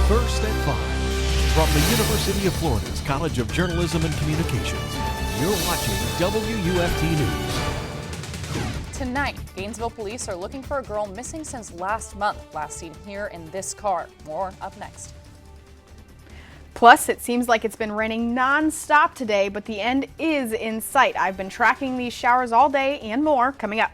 First at 5. From the University of Florida's College of Journalism and Communications, you're watching WUFT News. Tonight, Gainesville police are looking for a girl missing since last month, last seen here in this car. More up next. Plus, it seems like it's been raining non-stop today, but the end is in sight. I've been tracking these showers all day and more coming up.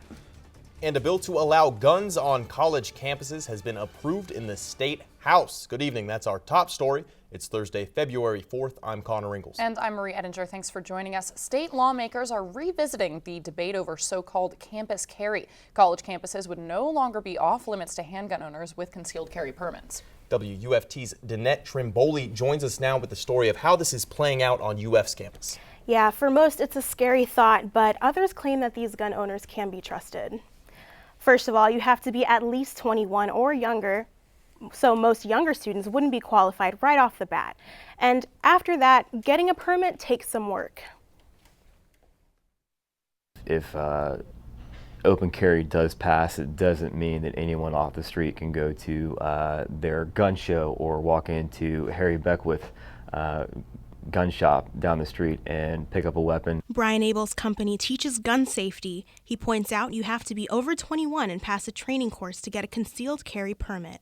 And a bill to allow guns on college campuses has been approved in the State House. Good evening. That's our top story. It's Thursday, February 4th. I'm Connor Ingalls. And I'm Marie Edinger. Thanks for joining us. State lawmakers are revisiting the debate over so-called campus carry. College campuses would no longer be off limits to handgun owners with concealed carry permits. WUFT's Danette Trimboli joins us now with the story of how this is playing out on UF's campus. Yeah, for most it's a scary thought, but others claim that these gun owners can be trusted. First of all, you have to be at least 21 or younger, so most younger students wouldn't be qualified right off the bat. And after that, getting a permit takes some work. If open carry does pass, it doesn't mean that anyone off the street can go to their gun show or walk into Harry Beckwith gun shop down the street and pick up a weapon. Brian Abel's company teaches gun safety. He points out you have to be over 21 and pass a training course to get a concealed carry permit.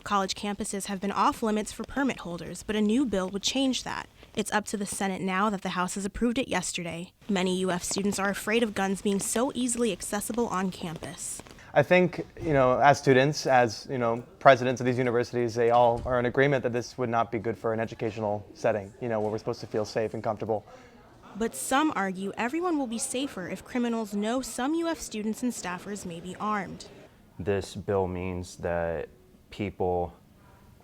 College campuses have been off limits for permit holders, but a new bill would change that. It's up to the Senate now that the House has approved it yesterday. Many UF students are afraid of guns being so easily accessible on campus. I think, as students, as, presidents of these universities, they all are in agreement that this would not be good for an educational setting, where we're supposed to feel safe and comfortable. But some argue everyone will be safer if criminals know some UF students and staffers may be armed. This bill means that people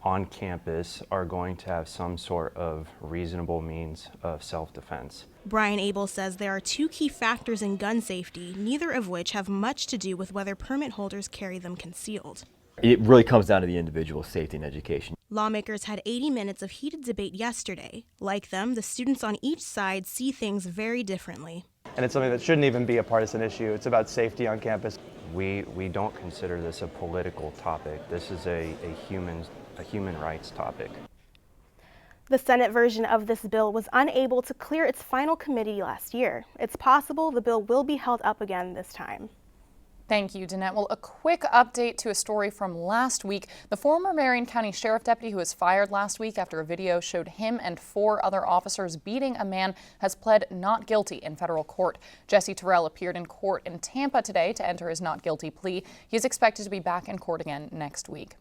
on campus are going to have some sort of reasonable means of self-defense. Brian Abel says there are two key factors in gun safety, neither of which have much to do with whether permit holders carry them concealed. It really comes down to the individual safety and education. Lawmakers had 80 minutes of heated debate yesterday. Like them, the students on each side see things very differently. And it's something that shouldn't even be a partisan issue. It's about safety on campus. We don't consider this a political topic. This is a human rights topic. The Senate version of this bill was unable to clear its final committee last year. It's possible the bill will be held up again this time. Thank you, Danette. Well, a quick update to a story from last week. The former Marion County Sheriff deputy who was fired last week after a video showed him and 4 other officers beating a man has pled not guilty in federal court. Jesse Terrell appeared in court in Tampa today to enter his not guilty plea. He is expected to be back in court again next week.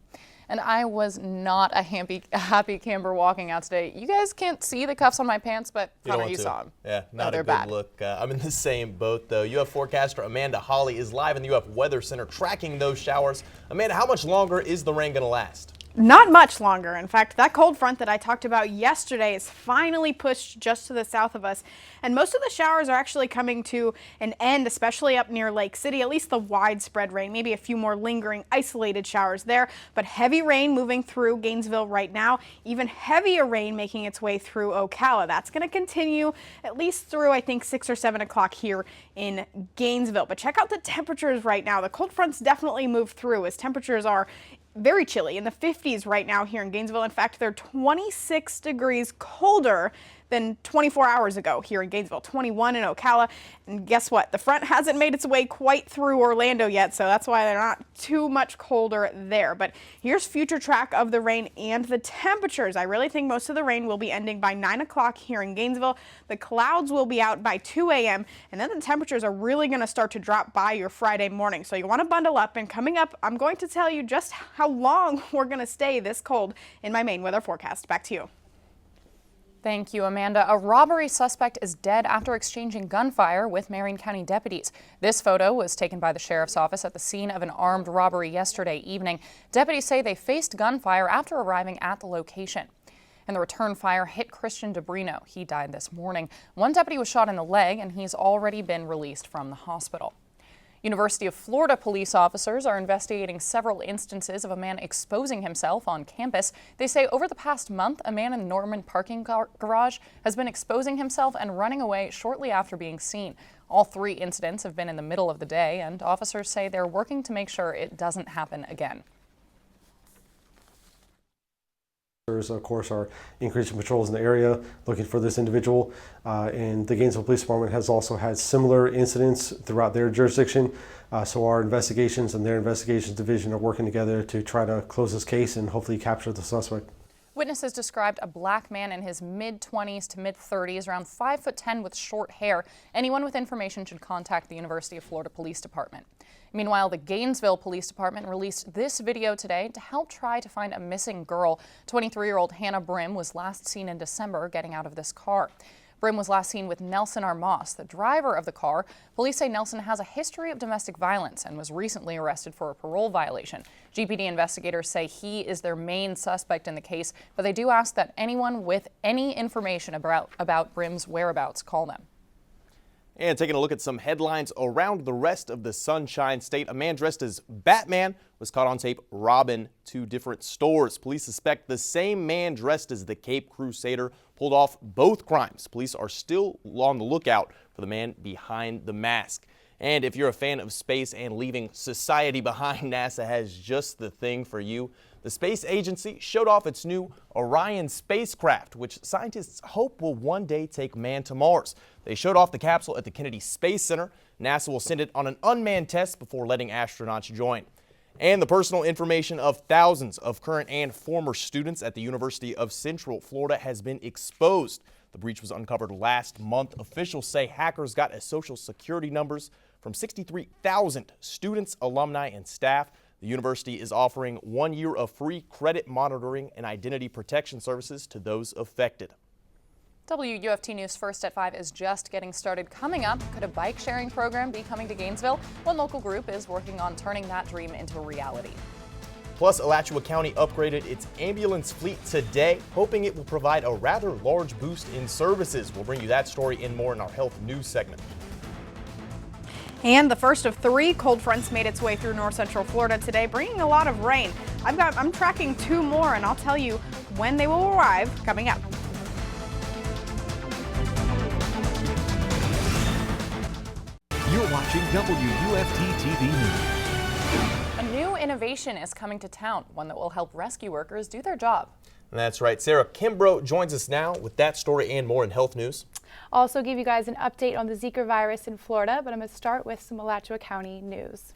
And I was not a happy camper walking out today. You guys can't see the cuffs on my pants, but Connor, you saw them. Yeah, not a good bad. look. I'm in the same boat, though. UF forecaster Amanda Hawley is live in the UF Weather Center tracking those showers. Amanda, how much longer is the rain going to last? Not much longer. In fact, that cold front that I talked about yesterday is finally pushed just to the south of us. And most of the showers are actually coming to an end, especially up near Lake City, at least the widespread rain, maybe a few more lingering isolated showers there. But heavy rain moving through Gainesville right now, even heavier rain making its way through Ocala. That's going to continue at least through, I think, 6 or 7 o'clock here in Gainesville. But check out the temperatures right now. The cold fronts definitely moved through as temperatures are very chilly in the 50s right now here in Gainesville. In fact, they're 26 degrees colder than 24 hours ago here in Gainesville, 21 in Ocala. And guess what? The front hasn't made its way quite through Orlando yet, so that's why they're not too much colder there. But here's future track of the rain and the temperatures. I really think most of the rain will be ending by 9 o'clock here in Gainesville. The clouds will be out by 2 a.m. and then the temperatures are really going to start to drop by your Friday morning. So you want to bundle up, and coming up, I'm going to tell you just how long we're going to stay this cold in my main weather forecast. Back to you. Thank you, Amanda. A robbery suspect is dead after exchanging gunfire with Marion County deputies. This photo was taken by the sheriff's office at the scene of an armed robbery yesterday evening. Deputies say they faced gunfire after arriving at the location. And the return fire hit Christian DeBrino. He died this morning. One deputy was shot in the leg, and he's already been released from the hospital. University of Florida police officers are investigating several instances of a man exposing himself on campus. They say over the past month, a man in the Norman parking garage has been exposing himself and running away shortly after being seen. All 3 incidents have been in the middle of the day, and officers say they're working to make sure it doesn't happen again. Of course, are increasing patrols in the area looking for this individual, and the Gainesville Police Department has also had similar incidents throughout their jurisdiction. So our investigations and their investigations division are working together to try to close this case and hopefully capture the suspect. Witnesses described a black man in his mid-20s to mid-30s, around 5'10" with short hair. Anyone with information should contact the University of Florida Police Department. Meanwhile, the Gainesville Police Department released this video today to help try to find a missing girl. 23-year-old Hannah Brim was last seen in December getting out of this car. Brim was last seen with Nelson Armas, the driver of the car. Police say Nelson has a history of domestic violence and was recently arrested for a parole violation. GPD investigators say he is their main suspect in the case, but they do ask that anyone with any information about Brim's whereabouts call them. And taking a look at some headlines around the rest of the Sunshine State, a man dressed as Batman was caught on tape robbing 2 different stores. Police suspect the same man dressed as the Cape Crusader pulled off both crimes. Police are still on the lookout for the man behind the mask. And if you're a fan of space and leaving society behind, NASA has just the thing for you. The space agency showed off its new Orion spacecraft, which scientists hope will one day take man to Mars. They showed off the capsule at the Kennedy Space Center. NASA will send it on an unmanned test before letting astronauts join. And the personal information of thousands of current and former students at the University of Central Florida has been exposed. The breach was uncovered last month. Officials say hackers got a social security numbers from 63,000 students, alumni, and staff. The university is offering 1 year of free credit monitoring and identity protection services to those affected. WUFT News First at 5 is just getting started. Coming up, could a bike sharing program be coming to Gainesville? One local group is working on turning that dream into a reality. Plus, Alachua County upgraded its ambulance fleet today, hoping it will provide a rather large boost in services. We'll bring you that story and more in our health news segment. And the first of 3 cold fronts made its way through north central Florida today, bringing a lot of rain. I'm tracking 2 more, and I'll tell you when they will arrive coming up. You're watching WUFT TV News. A new innovation is coming to town, one that will help rescue workers do their job. That's right. Sarah Kimbrough joins us now with that story and more in health news. Also give you guys an update on the Zika virus in Florida, but I'm going to start with some Alachua County news.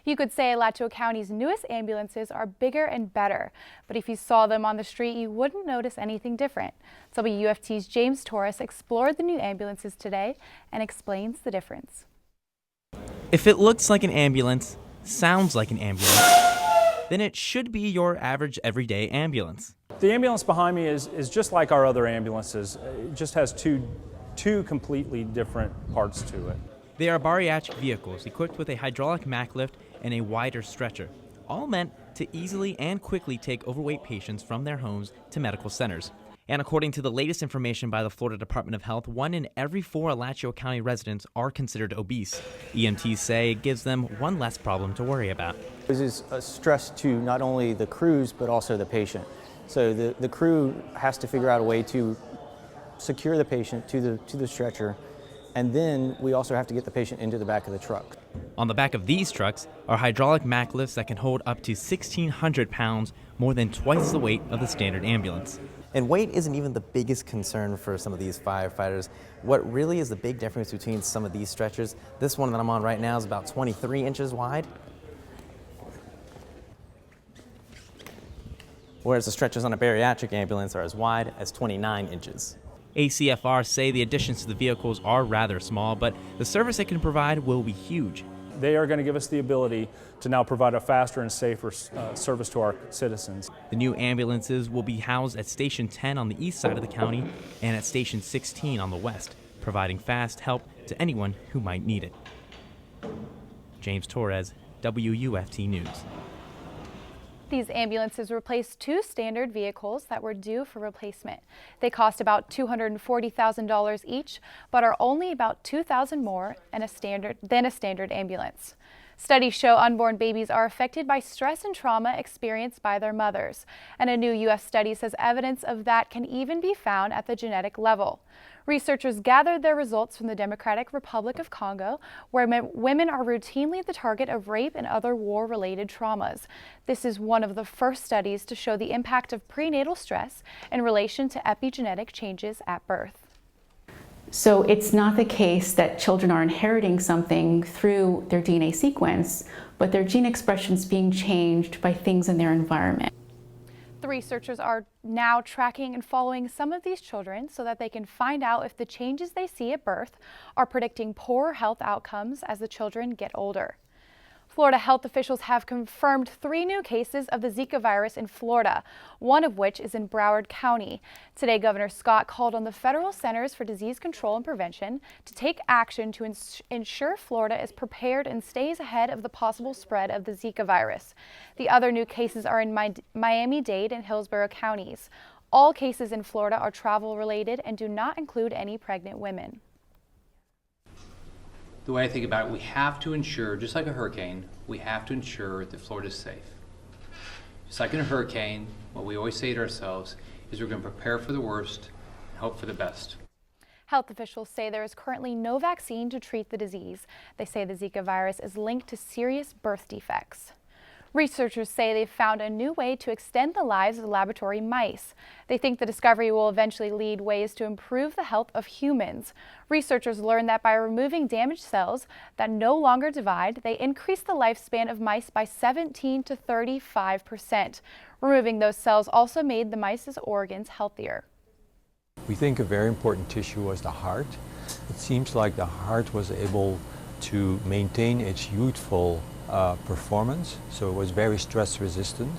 You could say Alachua County's newest ambulances are bigger and better, but if you saw them on the street, you wouldn't notice anything different. WUFT's James Torres explored the new ambulances today and explains the difference. If it looks like an ambulance, sounds like an ambulance, then it should be your average everyday ambulance. The ambulance behind me is just like our other ambulances. It just has two completely different parts to it. They are bariatric vehicles equipped with a hydraulic Mack lift and a wider stretcher, all meant to easily and quickly take overweight patients from their homes to medical centers. And according to the latest information by the Florida Department of Health, 1 in every 4 Alachua County residents are considered obese. EMTs say it gives them one less problem to worry about. This is a stress to not only the crews, but also the patient. So the crew has to figure out a way to secure the patient to the stretcher, and then we also have to get the patient into the back of the truck. On the back of these trucks are hydraulic Mack lifts that can hold up to 1,600 pounds, more than twice the weight of the standard ambulance. And weight isn't even the biggest concern for some of these firefighters. What really is the big difference between some of these stretchers, this one that I'm on right now is about 23 inches wide, whereas the stretchers on a bariatric ambulance are as wide as 29 inches. ACFR say the additions to the vehicles are rather small, but the service they can provide will be huge. They are going to give us the ability to now provide a faster and safer service to our citizens. The new ambulances will be housed at Station 10 on the east side of the county and at Station 16 on the west, providing fast help to anyone who might need it. James Torres, WUFT News. These ambulances replace 2 standard vehicles that were due for replacement. They cost about $240,000 each, but are only about $2,000 more than a standard ambulance. Studies show unborn babies are affected by stress and trauma experienced by their mothers. And a new UF study says evidence of that can even be found at the genetic level. Researchers gathered their results from the Democratic Republic of Congo, where women are routinely the target of rape and other war-related traumas. This is one of the first studies to show the impact of prenatal stress in relation to epigenetic changes at birth. So it's not the case that children are inheriting something through their DNA sequence, but their gene expression is being changed by things in their environment. The researchers are now tracking and following some of these children so that they can find out if the changes they see at birth are predicting poorer health outcomes as the children get older. Florida health officials have confirmed 3 new cases of the Zika virus in Florida, one of which is in Broward County. Today, Governor Scott called on the Federal Centers for Disease Control and Prevention to take action to ensure Florida is prepared and stays ahead of the possible spread of the Zika virus. The other new cases are in Miami-Dade and Hillsborough counties. All cases in Florida are travel-related and do not include any pregnant women. The way I think about it, we have to ensure, just like a hurricane, we have to ensure that Florida is safe. Just like in a hurricane, what we always say to ourselves is we're going to prepare for the worst and hope for the best. Health officials say there is currently no vaccine to treat the disease. They say the Zika virus is linked to serious birth defects. Researchers say they've found a new way to extend the lives of laboratory mice. They think the discovery will eventually lead ways to improve the health of humans. Researchers learned that by removing damaged cells that no longer divide, they increase the lifespan of mice by 17 to 35%. Removing those cells also made the mice's organs healthier. We think a very important tissue was the heart. It seems like the heart was able to maintain its youthful performance, so it was very stress resistant.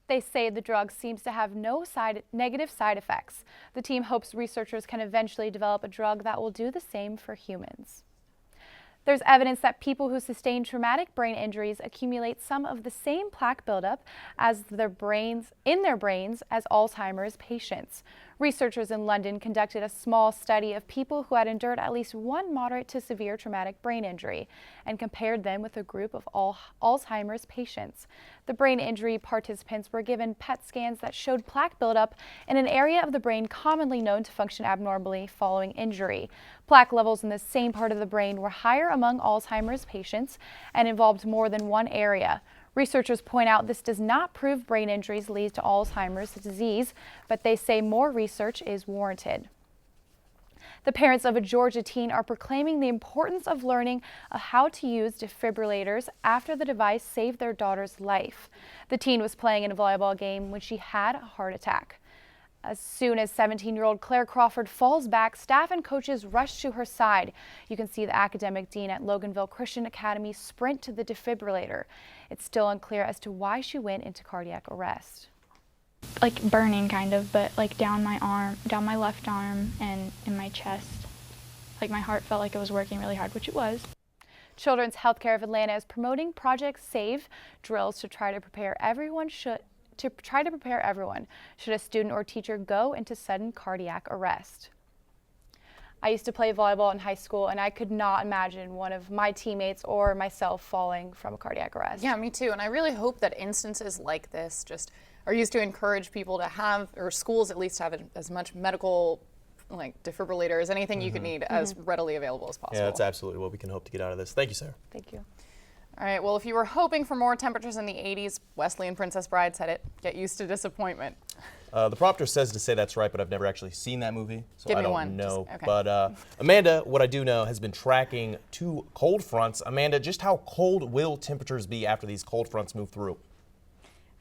They say the drug seems to have no negative side effects. The team hopes researchers can eventually develop a drug that will do the same for humans. There's evidence that people who sustain traumatic brain injuries accumulate some of the same plaque buildup in their brains as Alzheimer's patients. Researchers in London conducted a small study of people who had endured at least one moderate to severe traumatic brain injury and compared them with a group of Alzheimer's patients. The brain injury participants were given PET scans that showed plaque buildup in an area of the brain commonly known to function abnormally following injury. Plaque levels in the same part of the brain were higher among Alzheimer's patients and involved more than one area. Researchers point out this does not prove brain injuries lead to Alzheimer's disease, but they say more research is warranted. The parents of a Georgia teen are proclaiming the importance of learning how to use defibrillators after the device saved their daughter's life. The teen was playing in a volleyball game when she had a heart attack. As soon as 17-year-old Claire Crawford falls back, staff and coaches rush to her side. You can see the academic dean at Loganville Christian Academy sprint to the defibrillator. It's still unclear as to why she went into cardiac arrest. Like burning kind of, but like down my arm, down my left arm and in my chest. Like my heart felt like it was working really hard, which it was. Children's Healthcare of Atlanta is promoting Project SAVE drills to try to prepare everyone should a student or teacher go into sudden cardiac arrest. I used to play volleyball in high school, and I could not imagine one of my teammates or myself falling from a cardiac arrest. Yeah, me too. And I really hope that instances like this just are used to encourage people to have, or schools at least have as much medical like defibrillators, anything you could need as readily available as possible. Yeah, that's absolutely what we can hope to get out of this. Thank you, Sarah. Thank you. All right, well, if you were hoping for more temperatures in the 80s, Wesley and Princess Bride said it. Get used to disappointment. The prompter says to say that's right, but I've never actually seen that movie, so I don't know. Okay. But Amanda, what I do know, has been tracking 2 cold fronts. Amanda, just how cold will temperatures be after these cold fronts move through?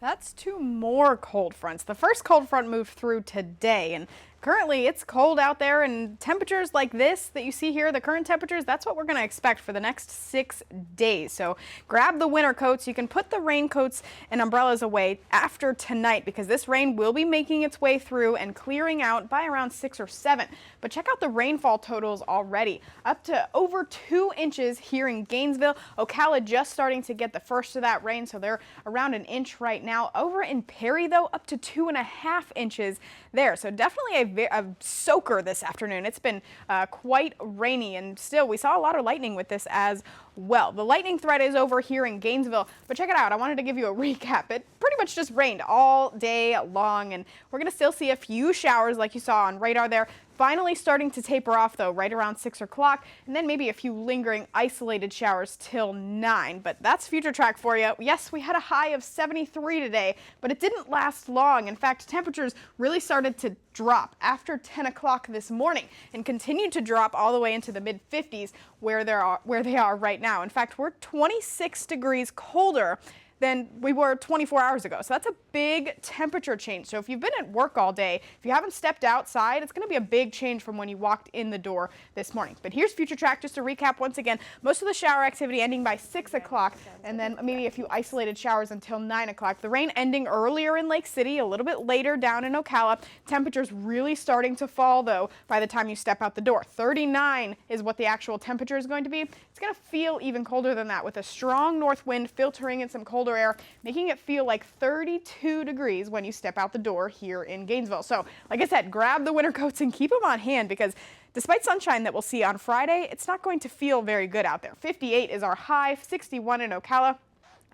That's 2 more cold fronts. The first cold front moved through today, and currently it's cold out there, and temperatures like this that you see here, the current temperatures, that's what we're going to expect for the next 6 days. So grab the winter coats. You can put the raincoats and umbrellas away after tonight because this rain will be making its way through and clearing out by around 6 or 7. But check out the rainfall totals already. Up to over 2 inches here in Gainesville. Ocala just starting to get the first of that rain, so they're around 1 inch right now. Over in Perry, though, up to 2.5 inches there. So definitely a soaker this afternoon. It's been quite rainy, and still we saw a lot of lightning with this as well. The lightning threat is over here in Gainesville, but check it out. I wanted to give you a recap. It pretty much just rained all day long, and we're going to still see a few showers like you saw on radar there. Finally starting to taper off, though, right around 6 o'clock, and then maybe a few lingering isolated showers till 9. But that's future track for you. Yes, we had a high of 73 today, but it didn't last long. In fact, temperatures really started to drop after 10 o'clock this morning and continued to drop all the way into the mid-50s where they are right now. In fact, we're 26 degrees colder than we were 24 hours ago. So that's a big temperature change. So if you've been at work all day, if you haven't stepped outside, it's going to be a big change from when you walked in the door this morning. But here's future track just to recap once again. Most of the shower activity ending by 6 o'clock, and then maybe a few isolated showers until 9 o'clock. The rain ending earlier in Lake City, a little bit later down in Ocala. Temperatures really starting to fall, though, by the time you step out the door. 39 is what the actual temperature is going to be. It's going to feel even colder than that with a strong north wind filtering in some colder air, making it feel like 32 degrees when you step out the door here in Gainesville. So, like I said, grab the winter coats and keep them on hand because despite sunshine that we'll see on Friday, it's not going to feel very good out there. 58 is our high, 61 in Ocala.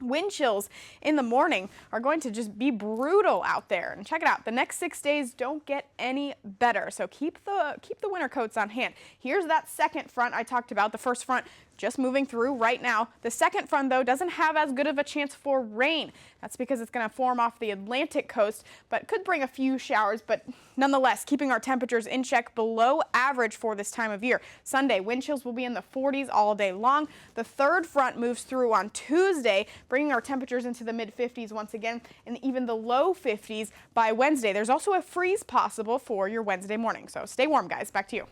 Wind chills in the morning are going to just be brutal out there. And check it out, the next 6 days don't get any better. So keep the winter coats on hand. Here's that second front I talked about. The first front just moving through right now. The second front, though, doesn't have as good of a chance for rain. That's because it's going to form off the Atlantic coast, but could bring a few showers, but nonetheless, keeping our temperatures in check below average for this time of year. Sunday, wind chills will be in the 40s all day long. The third front moves through on Tuesday, bringing our temperatures into the mid-50s once again, and even the low 50s by Wednesday. There's also a freeze possible for your Wednesday morning, so stay warm, guys. Back to you.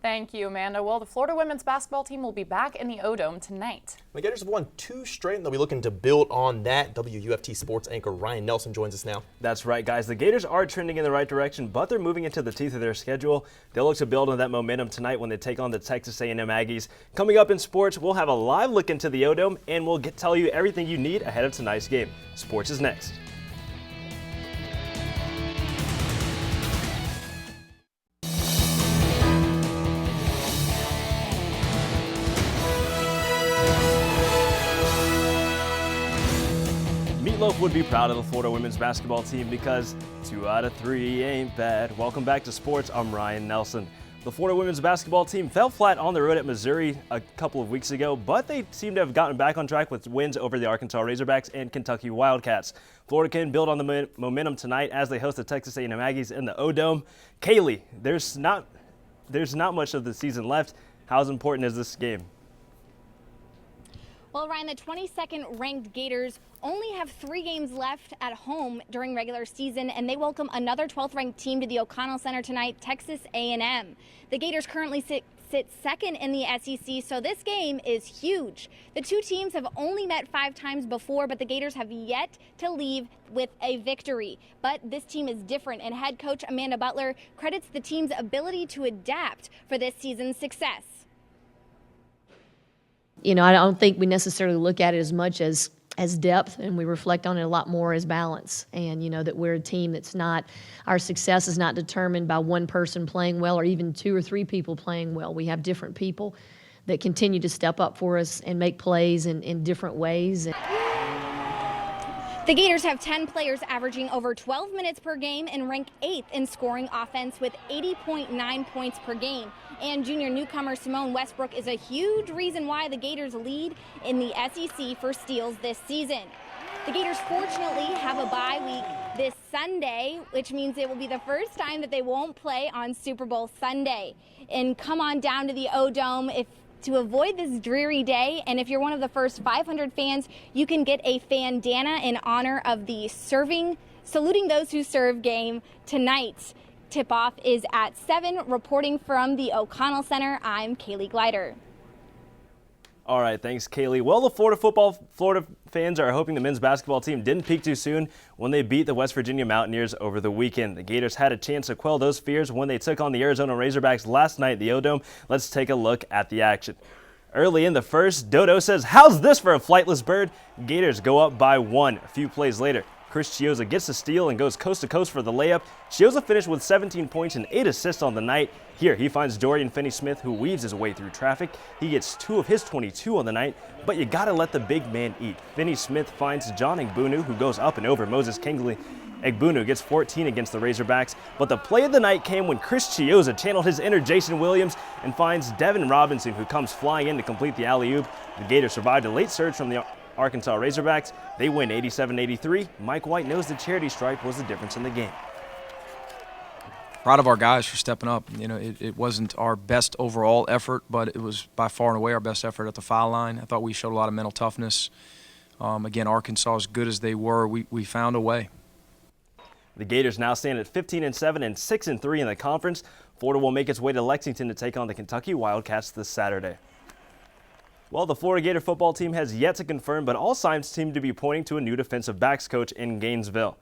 Thank you, Amanda. Well, the Florida women's basketball team will be back in the O-Dome tonight. The Gators have won 2 straight, and they'll be looking to build on that. WUFT sports anchor Ryan Nelson joins us now. That's right, guys. The Gators are trending in the right direction, but they're moving into the teeth of their schedule. They'll look to build on that momentum tonight when they take on the Texas A&M Aggies. Coming up in sports, we'll have a live look into the O-Dome, and we'll tell you everything you need ahead of tonight's game. Sports is next. Meatloaf would be proud of the Florida women's basketball team because 2 out of 3 ain't bad. Welcome back to sports. I'm Ryan Nelson. The Florida women's basketball team fell flat on the road at Missouri a couple of weeks ago, but they seem to have gotten back on track with wins over the Arkansas Razorbacks and Kentucky Wildcats. Florida can build on the momentum tonight as they host the Texas A&M Aggies in the O-Dome. Kaylee, there's not much of the season left. How important is this game? Well, Ryan, the 22nd ranked Gators only have 3 games left at home during regular season, and they welcome another 12th ranked team to the O'Connell Center tonight, Texas A&M. The Gators currently sit second in the SEC, so this game is huge. The 2 teams have only met 5 times before, but the Gators have yet to leave with a victory. But this team is different, and head coach Amanda Butler credits the team's ability to adapt for this season's success. You know, I don't think we necessarily look at it as much as depth, and we reflect on it a lot more as balance. And, you know, that we're a team that's not, our success is not determined by one person playing well or even 2 or 3 people playing well. We have different people that continue to step up for us and make plays in different ways. The Gators have 10 players averaging over 12 minutes per game and rank 8th in scoring offense with 80.9 points per game. And junior newcomer Simone Westbrook is a huge reason why the Gators lead in the SEC for steals this season. The Gators fortunately have a bye week this Sunday, which means it will be the first time that they won't play on Super Bowl Sunday. And come on down to the O-Dome to avoid this dreary day, and if you're one of the first 500 fans, you can get a fandana in honor of the Saluting Those Who Serve game tonight. Tip-off is at 7. Reporting from the O'Connell Center, I'm Kaylee Glider. All right, thanks, Kaylee. Well, the Florida fans are hoping the men's basketball team didn't peak too soon when they beat the West Virginia Mountaineers over the weekend. The Gators had a chance to quell those fears when they took on the Arizona Razorbacks last night at the O-Dome. Let's take a look at the action. Early in the first, Dodo says, "How's this for a flightless bird?" Gators go up by 1. A few plays later, Chris Chioza gets the steal and goes coast to coast for the layup. Chioza finished with 17 points and 8 assists on the night. Here, he finds Dorian Finney-Smith, who weaves his way through traffic. He gets 2 of his 22 on the night, but you gotta let the big man eat. Finney-Smith finds John Egbunu, who goes up and over Moses Kingley. Egbunu gets 14 against the Razorbacks, but the play of the night came when Chris Chioza channeled his inner Jason Williams and finds Devin Robinson, who comes flying in to complete the alley-oop. The Gators survived a late surge from the Arkansas Razorbacks. They win 87-83. Mike White knows the charity stripe was the difference in the game. Proud of our guys for stepping up. You know, it wasn't our best overall effort, but it was by far and away our best effort at the foul line. I thought we showed a lot of mental toughness. Again, Arkansas, as good as they were, we found a way. The Gators now stand at 15-7 and 6-3 in the conference. Florida will make its way to Lexington to take on the Kentucky Wildcats this Saturday. Well, the Florida Gator football team has yet to confirm, but all signs seem to be pointing to a new defensive backs coach in Gainesville.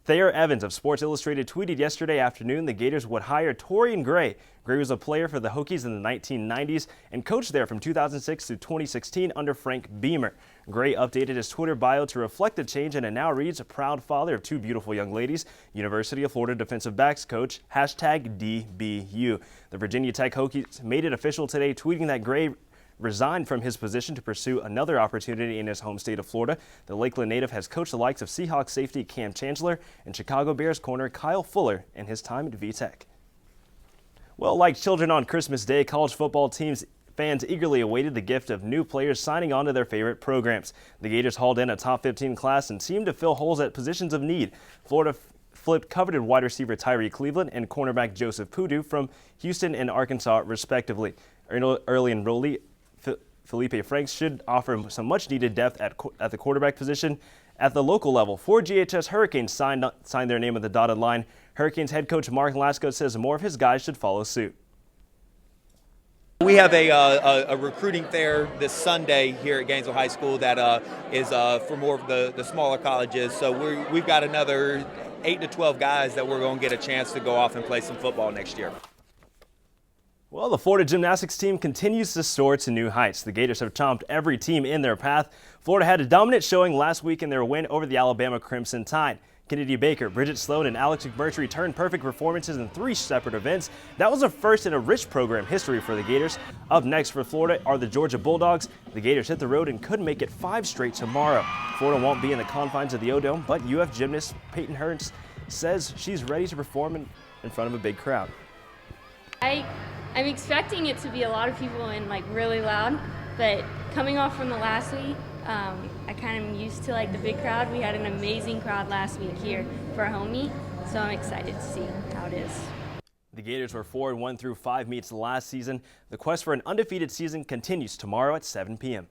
Thayer Evans of Sports Illustrated tweeted yesterday afternoon the Gators would hire Torian Gray. Gray was a player for the Hokies in the 1990s and coached there from 2006 to 2016 under Frank Beamer. Gray updated his Twitter bio to reflect the change, and it now reads, a proud father of 2 beautiful young ladies, University of Florida defensive backs coach, #DBU. The Virginia Tech Hokies made it official today, tweeting that Gray resigned from his position to pursue another opportunity in his home state of Florida. The Lakeland native has coached the likes of Seahawks safety Cam Chancellor and Chicago Bears corner Kyle Fuller in his time at VTech. Well, like children on Christmas Day, college football fans eagerly awaited the gift of new players signing on to their favorite programs. The Gators hauled in a top 15 class and seemed to fill holes at positions of need. Florida flipped coveted wide receiver Tyree Cleveland and cornerback Joseph Purdue from Houston and Arkansas, respectively. Early enrollee Felipe Franks should offer some much-needed depth at the quarterback position. At the local level, 4 GHS Hurricanes signed their name on the dotted line. Hurricanes head coach Mark Lasco says more of his guys should follow suit. We have a recruiting fair this Sunday here at Gainesville High School that is for more of the smaller colleges. So we've got another 8 to 12 guys that we're going to get a chance to go off and play some football next year. Well, the Florida gymnastics team continues to soar to new heights. The Gators have chomped every team in their path. Florida had a dominant showing last week in their win over the Alabama Crimson Tide. Kennedy Baker, Bridget Sloan, and Alex McMurtry turned perfect performances in 3 separate events. That was a first in a rich program history for the Gators. Up next for Florida are the Georgia Bulldogs. The Gators hit the road and could make it 5 straight tomorrow. Florida won't be in the confines of the O-Dome, but UF gymnast Peyton Hearns says she's ready to perform in front of a big crowd. I'm expecting it to be a lot of people and like really loud, but coming off from the last week, I kind of am used to like the big crowd. We had an amazing crowd last week here for our home meet, so I'm excited to see how it is. The Gators were 4-1 through 5 meets last season. The quest for an undefeated season continues tomorrow at 7 p.m.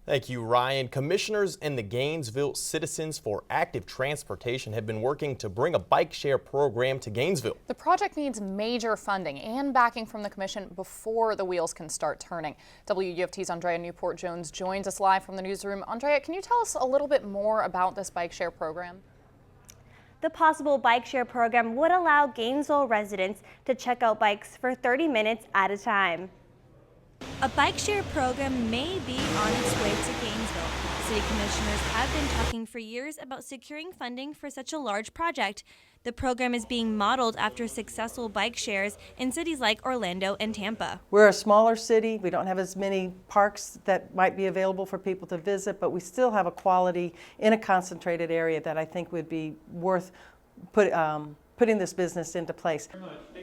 Thank you, Ryan. Commissioners and the Gainesville Citizens for Active Transportation have been working to bring a bike share program to Gainesville. The project needs major funding and backing from the commission before the wheels can start turning. WUFT's Andrea Newport-Jones joins us live from the newsroom. Andrea, can you tell us a little bit more about this bike share program? The possible bike share program would allow Gainesville residents to check out bikes for 30 minutes at a time. A bike share program may be on its way to Gainesville. City commissioners have been talking for years about securing funding for such a large project. The program is being modeled after successful bike shares in cities like Orlando and Tampa. We're a smaller city. We don't have as many parks that might be available for people to visit, but we still have a quality in a concentrated area that I think would be worth putting this business into place.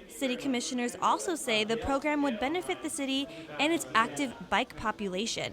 City commissioners also say the program would benefit the city and its active bike population.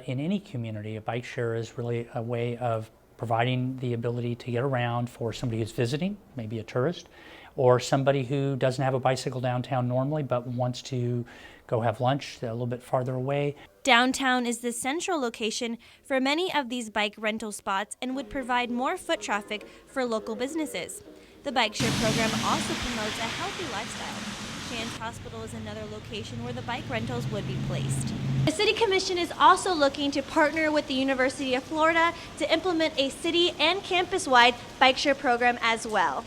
In any community, a bike share is really a way of providing the ability to get around for somebody who's visiting, maybe a tourist, or somebody who doesn't have a bicycle downtown normally but wants to go have lunch a little bit farther away. Downtown is the central location for many of these bike rental spots and would provide more foot traffic for local businesses. The bike share program also promotes a healthy lifestyle. Shands Hospital is another location where the bike rentals would be placed. The City Commission is also looking to partner with the University of Florida to implement a city and campus-wide bike share program as well.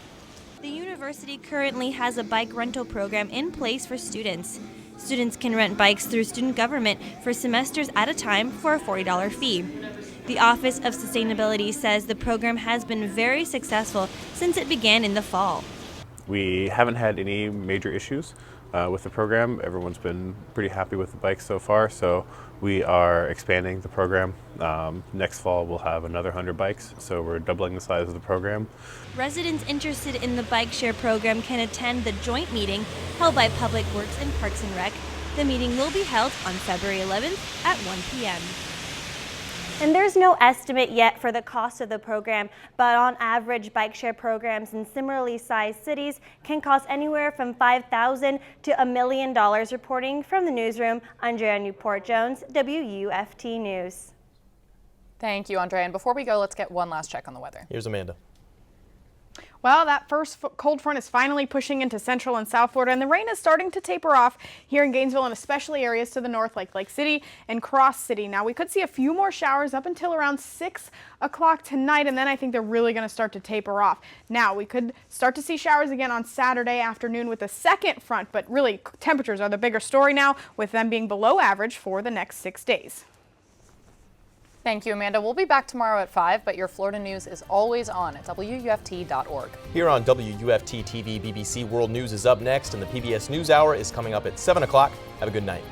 The university currently has a bike rental program in place for students. Students can rent bikes through student government for semesters at a time for a $40 fee. The Office of Sustainability says the program has been very successful since it began in the fall. We haven't had any major issues with the program. Everyone's been pretty happy with the bikes so far, so we are expanding the program. Next fall we'll have another 100 bikes, so we're doubling the size of the program. Residents interested in the bike share program can attend the joint meeting held by Public Works and Parks and Rec. The meeting will be held on February 11th at 1 p.m. And there's no estimate yet for the cost of the program, but on average, bike share programs in similarly sized cities can cost anywhere from $5,000 to $1 million. Reporting from the newsroom, Andrea Newport-Jones, WUFT News. Thank you, Andrea. And before we go, let's get one last check on the weather. Here's Amanda. Well, that first cold front is finally pushing into central and south Florida, and the rain is starting to taper off here in Gainesville and especially areas to the north like Lake City and Cross City. Now, we could see a few more showers up until around 6 o'clock tonight, and then I think they're really going to start to taper off. Now, we could start to see showers again on Saturday afternoon with the second front, but really temperatures are the bigger story now, with them being below average for the next 6 days. Thank you, Amanda. We'll be back tomorrow at 5, but your Florida news is always on at WUFT.org. Here on WUFT TV, BBC World News is up next, and the PBS NewsHour is coming up at 7 o'clock. Have a good night.